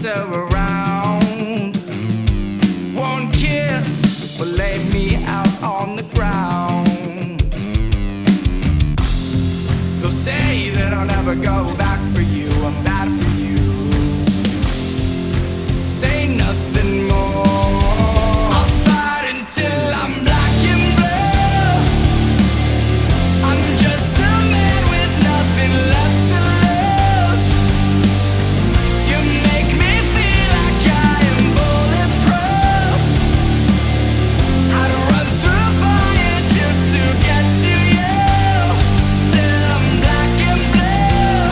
her around. One kiss will lay me out on the ground. They'll say that I'll never go back for you, I'm bad for you. Say nothing more. I'll fight until I'm black and blue. I'm just a man with nothing left to lose. You make me feel like I am bulletproof. I'd run through fire just to get to you. Till I'm black and blue.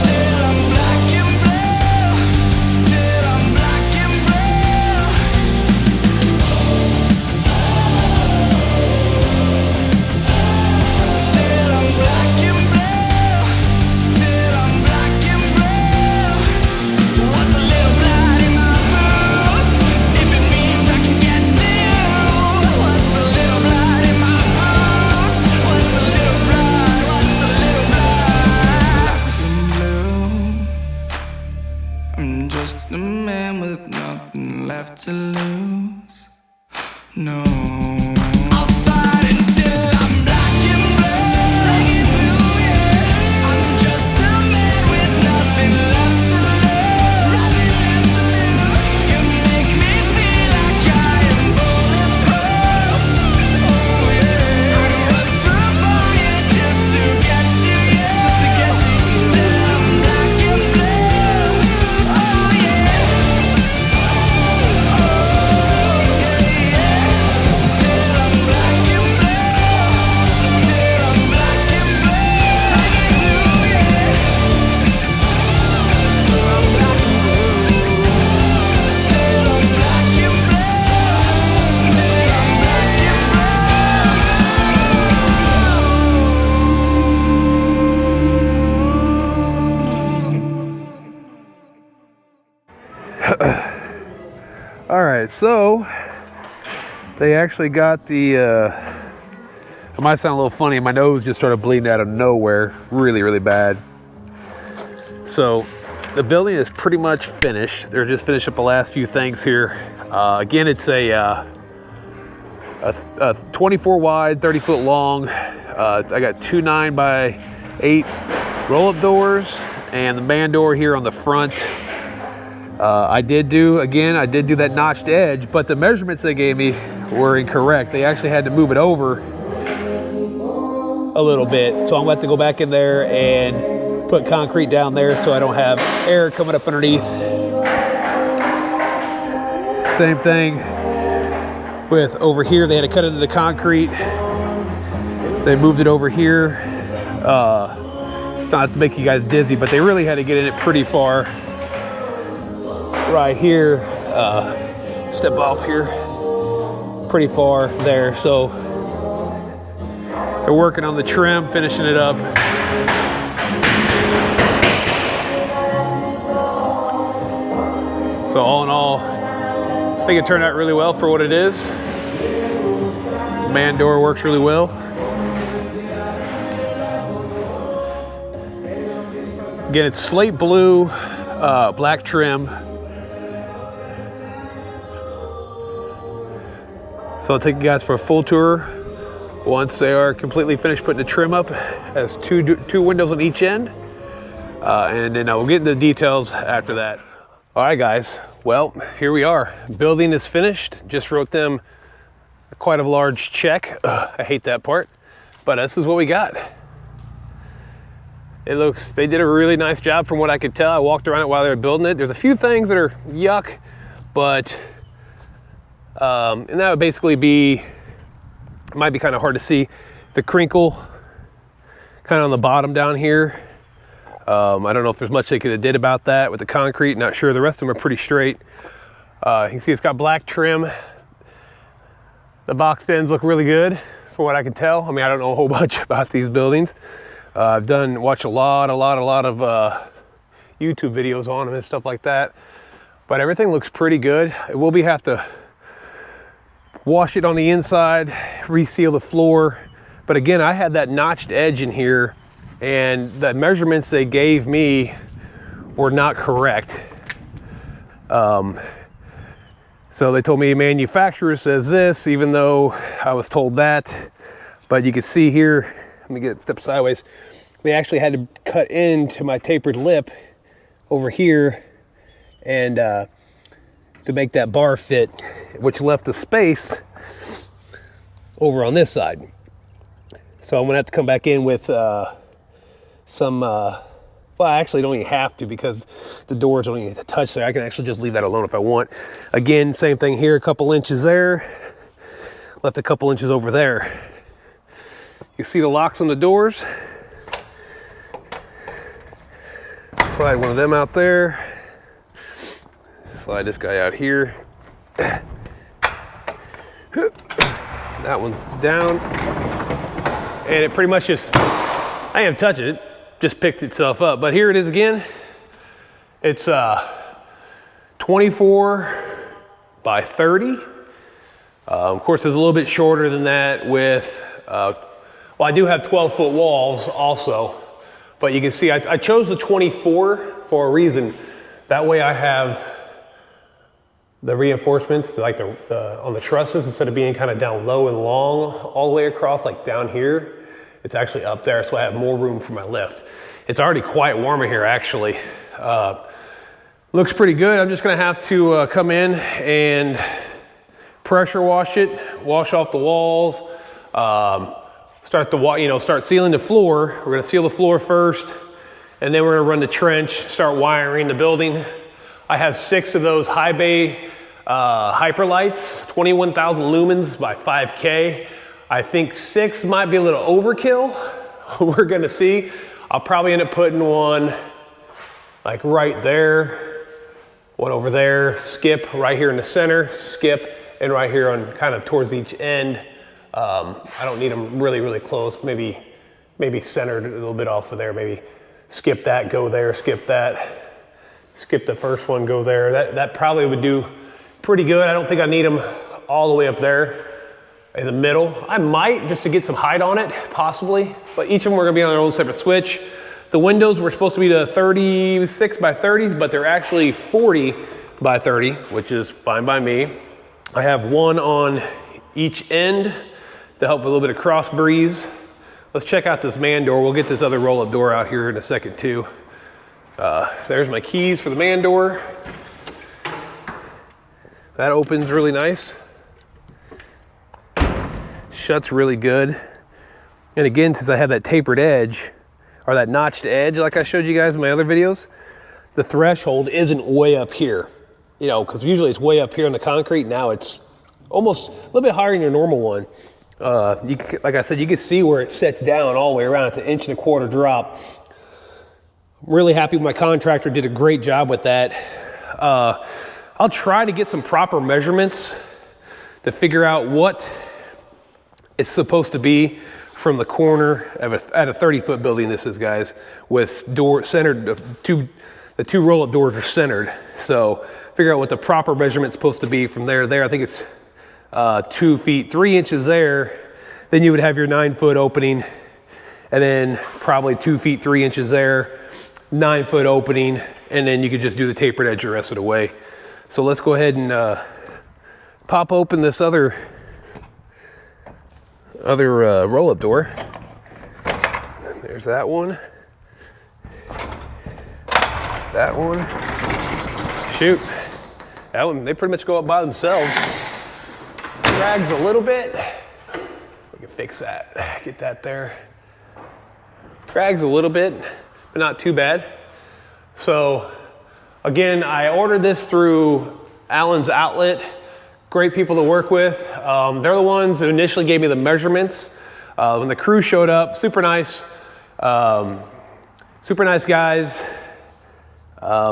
Till I'm black and blue. Till I'm black and blue. Till I'm black and blue. Till I'm black and blue. What's a little blood in my boots? If it means I can get to you. What's a little blood in my boots? What's a little blood? What's a little blood? I'm just a man with nothing left to lose. No. I'll fight until I'm black and blue. I'm just a man with nothing left to lose. You make me feel like I am bulletproof. Oh yeah. I'd run through fire just to get to you. Till I'm black and blue. Oh yeah. Till I'm black and blue. Till I'm black and blue. Yeah. Till I'm black and blue. Till I'm black and blue. Till I'm black All right, so they actually got the, it might sound a little funny, my nose just started bleeding out of nowhere, really, really bad. So the building is pretty much finished. They're just finishing up the last few things here. Again, it's a 24 wide, 30 foot long. I got 2 9x8 roll-up doors and the man door here on the front. I did do that notched edge, but the measurements they gave me were incorrect. They actually had to move it over a little bit. So I'm going to have to go back in there and put concrete down there so I don't have air coming up underneath. Same thing with over here. They had to cut into the concrete. They moved it over here. Not to make you guys dizzy, but they really had to get in it pretty far. Right here, step off here, pretty far there. So they're working on the trim, finishing it up. So all in all, I think it turned out really well for what it is. Man door works really well. Again, it's slate blue, black trim. So I'll take you guys for a full tour once they are completely finished putting the trim up. Has two windows on each end. And then we'll get into the details after that. All right, guys. Well, here we are. Building is finished. Just wrote them quite a large check. I hate that part, but this is what we got. They did a really nice job from what I could tell. I walked around it while they were building it. There's a few things that are yuck, but and that would basically be, it might be kind of hard to see, the crinkle kind of on the bottom down here. I don't know if there's much they could have did about that with the concrete, not sure. The rest of them are pretty straight. You can see it's got black trim. The box ends look really good from what I can tell. I mean, I don't know a whole bunch about these buildings. I've watched a lot of YouTube videos on them and stuff like that, but everything looks pretty good. It will have to wash it on the inside, reseal the floor, But again, I had that notched edge in here, and the measurements they gave me were not correct. So they told me manufacturer says this, even though I was told that. But you can see here, let me get step sideways. They actually had to cut into my tapered lip over here and to make that bar fit, which left the space over on this side. So I'm gonna have to come back in with some, well, I actually don't even have to because the doors don't even touch there. I can actually just leave that alone if I want. Again, same thing here, a couple inches there, left a couple inches over there. You see the locks on the doors. Slide one of them out there. Slide this guy out here. That one's down. And it pretty much just, I didn't touch it, just picked itself up. But here it is again. It's 24 by 30. Of course, it's a little bit shorter than that with, well, I do have 12-foot walls also. But you can see I chose the 24 for a reason. That way I have the reinforcements like on the trusses, instead of being kind of down low and long all the way across, like down here, it's actually up there, so I have more room for my lift. It's already quite warm in here actually. Looks pretty good. I'm just gonna have to come in and pressure wash it, wash off the walls, start sealing the floor. We're gonna seal the floor first, and then we're gonna run the trench, start wiring the building. I have 6 of those high bay hyper lights, 21,000 lumens by 5K. I think 6 might be a little overkill. We're gonna see. I'll probably end up putting one like right there, one over there, skip right here in the center, skip, and right here on kind of towards each end. I don't need them really, really close. Maybe centered a little bit off of there. Maybe skip that, go there, skip that, skip the first one, go there. That probably would do pretty good. I don't think I need them all the way up there in the middle. I might, just to get some height on it, possibly. But each of them are gonna be on their own separate switch. The windows were supposed to be the 36 by 30s, but they're actually 40 by 30, which is fine by me. I have one on each end to help with a little bit of cross breeze. Let's check out this man door. We'll get this other roll-up door out here in a second too. There's my keys for the man door. That opens really nice. Shuts really good. And again, since I have that tapered edge, or that notched edge like I showed you guys in my other videos, the threshold isn't way up here. You know, because usually it's way up here in the concrete. Now it's almost a little bit higher than your normal one. Like I said, you can see where it sets down all the way around. It's an 1.25 inch drop. I'm really happy with my contractor, did a great job with that. I'll try to get some proper measurements to figure out what it's supposed to be from the corner of at a 30-foot building. This is, guys, with door centered. The two roll-up doors are centered. So figure out what the proper measurement's supposed to be from there to there. I think it's 2 feet 3 inches there. Then you would have your 9-foot opening, and then probably 2 feet 3 inches there, 9-foot opening, and then you could just do the tapered edge the rest of the way. So let's go ahead and pop open this other roll-up door. There's that one. That one. Shoot. That one, they pretty much go up by themselves. Drags a little bit. We can fix that. Get that there. Drags a little bit, but not too bad. So again, I ordered this through Allen's Outlet. Great people to work with. They're the ones who initially gave me the measurements. When the crew showed up, super nice guys.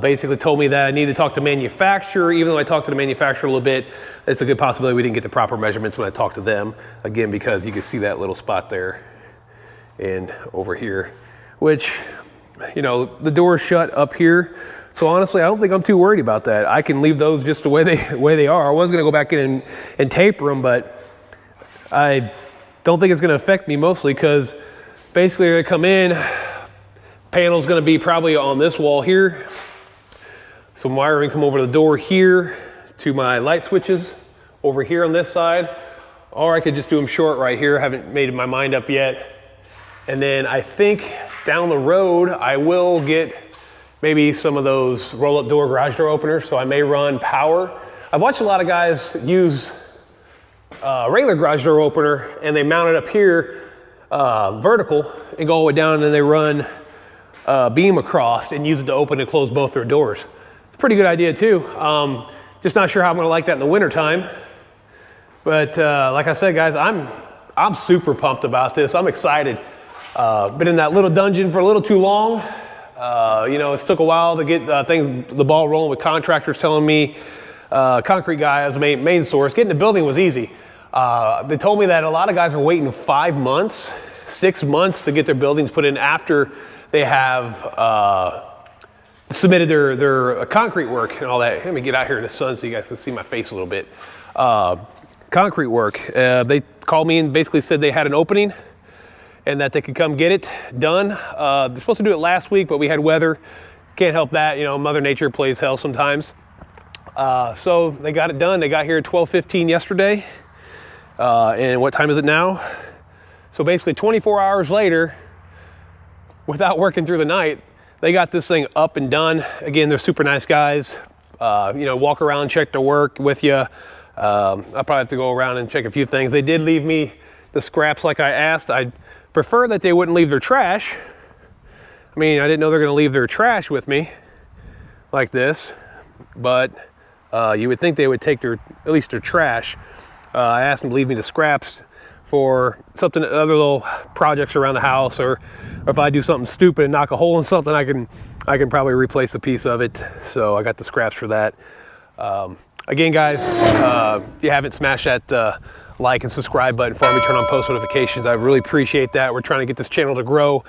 Basically told me that I need to talk to manufacturer. Even though I talked to the manufacturer a little bit, it's a good possibility we didn't get the proper measurements when I talked to them. Again, because you can see that little spot there and over here, which, you know, the door is shut up here. So honestly, I don't think I'm too worried about that. I can leave those just the way they are. I was gonna go back in and taper them, but I don't think it's going to affect me mostly because basically I come in, panel's going to be probably on this wall here. Some wiring come over the door here to my light switches over here on this side, or I could just do them short right here. Haven't made my mind up yet. And then I think down the road I will get maybe some of those roll-up door garage door openers, so I may run power. I've watched a lot of guys use a regular garage door opener and they mount it up here vertical and go all the way down, and then they run beam across and use it to open and close both their doors. It's a pretty good idea too. Just not sure how I'm gonna like that in the winter time. But like I said, guys, I'm super pumped about this. I'm excited. Been in that little dungeon for a little too long. You know, it's took a while to get the ball rolling with contractors telling me concrete guy as a main source. Getting the building was easy. They told me that a lot of guys are waiting 5 months, 6 months to get their buildings put in after they have submitted their concrete work and all that. Let me get out here in the sun so you guys can see my face a little bit. Concrete work. They called me and basically said they had an opening and that they could come get it done. They're supposed to do it last week, but we had weather. Can't help that, you know, Mother Nature plays hell sometimes. So they got it done. They got here at 12:15 yesterday. And what time is it now? So basically 24 hours later, without working through the night, they got this thing up and done. Again, they're super nice guys. You know, walk around, check the work with you. I'll probably have to go around and check a few things. They did leave me the scraps like I asked. I'd prefer that they wouldn't leave their trash. I mean, I didn't know they're gonna leave their trash with me like this, but you would think they would take at least their trash. I asked them to leave me the scraps for something, other little projects around the house, or if I do something stupid and knock a hole in something, I can probably replace a piece of it. So I got the scraps for that. Again, guys, if you haven't smashed that like and subscribe button for me, turn on post notifications. I really appreciate that. We're trying to get this channel to grow.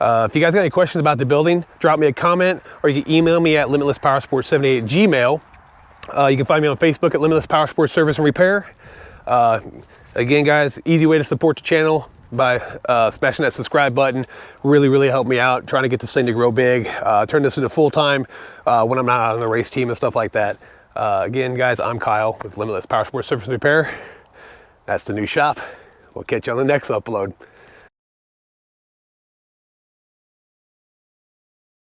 If you guys got any questions about the building, drop me a comment, or you can email me at limitlesspowersports78@gmail.com. You can find me on Facebook at Limitless Power Sports Service and Repair. Again, guys, easy way to support the channel by smashing that subscribe button. Really help me out trying to get this thing to grow big. Turn this into full-time when I'm not out on the race team and stuff like that. Again, guys, I'm Kyle with Limitless Power Sports Service and Repair. That's the new shop. We'll catch you on the next upload.